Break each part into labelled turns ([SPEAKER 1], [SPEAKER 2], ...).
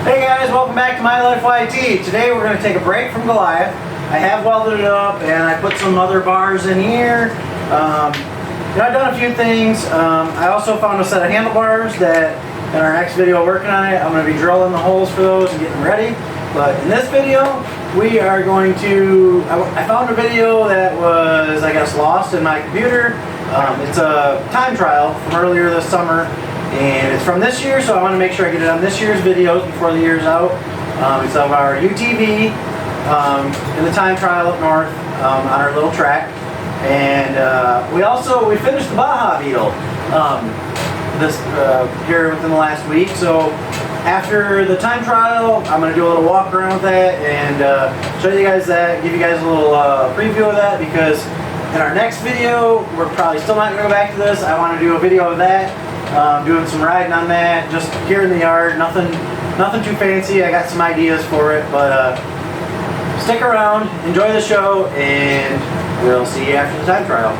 [SPEAKER 1] Hey guys, welcome back to my Lifeyt. Today we're going to take a break from Goliath. I have welded it up and I put some other bars in here. I've done a few things. I also found a set of handlebars that in our next video working on it, I'm going to be drilling the holes for those and getting them ready. But in this video, we are going to, I found a video that was, I guess, lost in my computer. It's a time trial from earlier this summer. And it's from this year, so I want to make sure I get it on this year's videos before the year's out. It's of our UTV in the time trial up north on our little track. And we finished the Baja Beetle here within the last week. So after the time trial, I'm going to do a little walk around with that and show you guys that, give you guys a little preview of that, because in our next video, we're probably still not going to go back to this. I want to do a video of that. Doing some riding on that, just here in the yard, nothing too fancy. I got some ideas for it, but stick around, enjoy the show, and we'll see you after the time trial.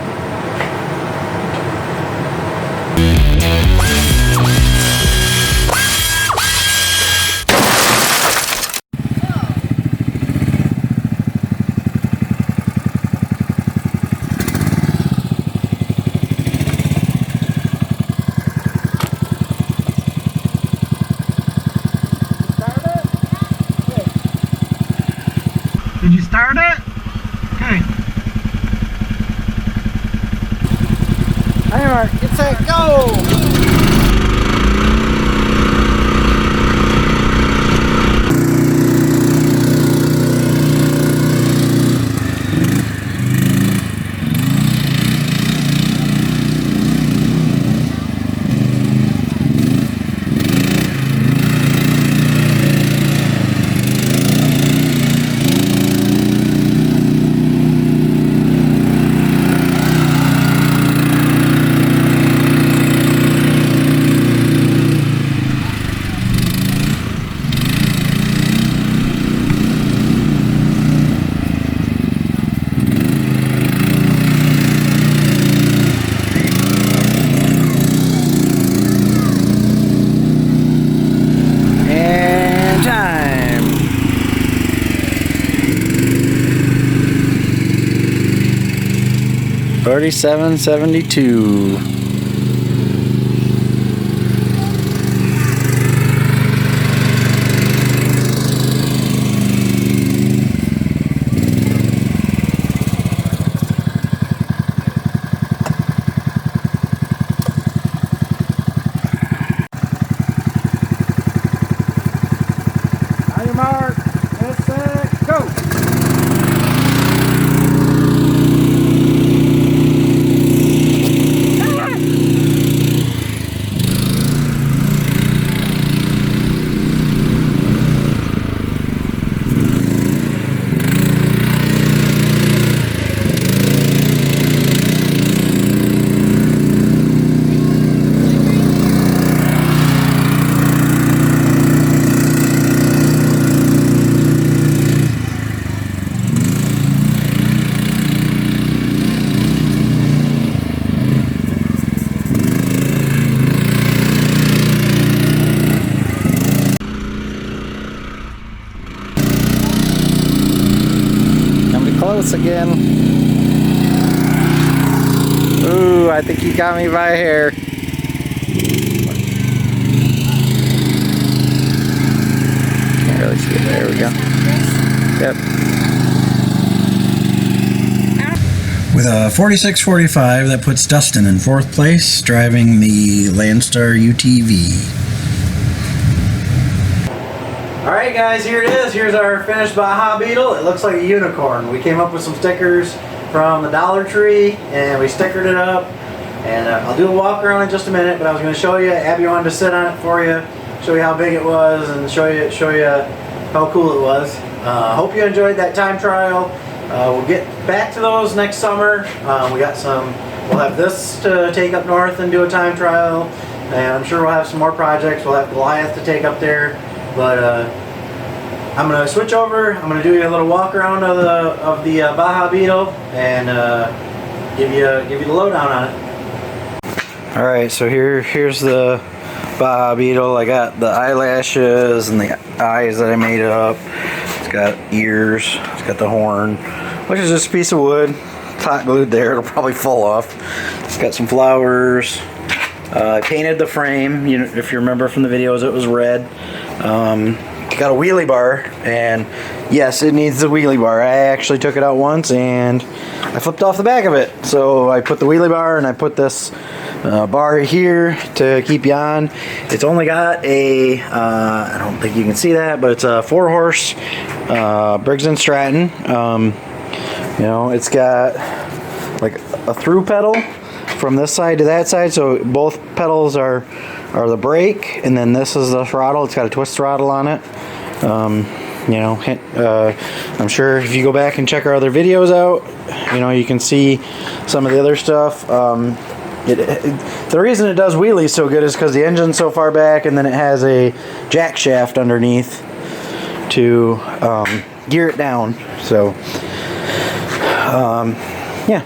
[SPEAKER 1] 'Did you start it? Okay. All right, get set, go! Time. 47:72. Mark, get set, go! Close again. Ooh, I think he got me by a hair. Can't really see it. There we go. Yep. With a 46.45, that puts Dustin in 4th place, driving the Landstar UTV. Alright guys, here it is. Here's our finished Baja Beetle. It looks like a unicorn. We came up with some stickers from the Dollar Tree and we stickered it up. And I'll do a walk around in just a minute, but I was going to show you. Abby wanted to sit on it for you, show you how big it was, and show you how cool it was. Hope you enjoyed that time trial. We'll get back to those next summer. We'll have this to take up north and do a time trial, and I'm sure we'll have some more projects. We'll have Goliath to take up there. But I'm going to switch over. I'm going to do you a little walk around of the Baja Beetle and give you the lowdown on it. All right, so here's the Baja Beetle. I got the eyelashes and the eyes that I made up. It's got ears. It's got the horn, which is just a piece of wood. It's hot glued there. It'll probably fall off. It's got some flowers. I painted the frame. You know, if you remember from the videos, it was red. Got a wheelie bar, and yes, it needs the wheelie bar. I actually took it out once and I flipped off the back of it. So I put the wheelie bar and I put this bar here to keep you on. It's only got a, I don't think you can see that, but it's a 4-horse Briggs & Stratton. You know, it's got like a through pedal from this side to that side, so both pedals are the brake, and then this is the throttle. It's got a twist throttle on it. You know, I'm sure if you go back and check our other videos out, you know, you can see some of the other stuff. The reason it does wheelies so good is because the engine's so far back, and then it has a jack shaft underneath to gear it down. So yeah.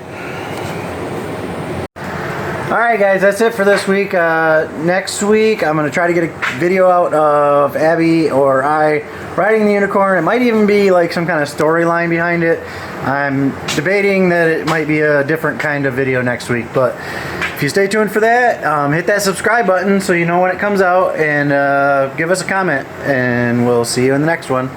[SPEAKER 1] Alright guys, that's it for this week. Next week I'm going to try to get a video out of Abby or I riding the unicorn. It might even be like some kind of storyline behind it. I'm debating that it might be a different kind of video next week, but if you stay tuned for that, hit that subscribe button so you know when it comes out, and give us a comment, and we'll see you in the next one.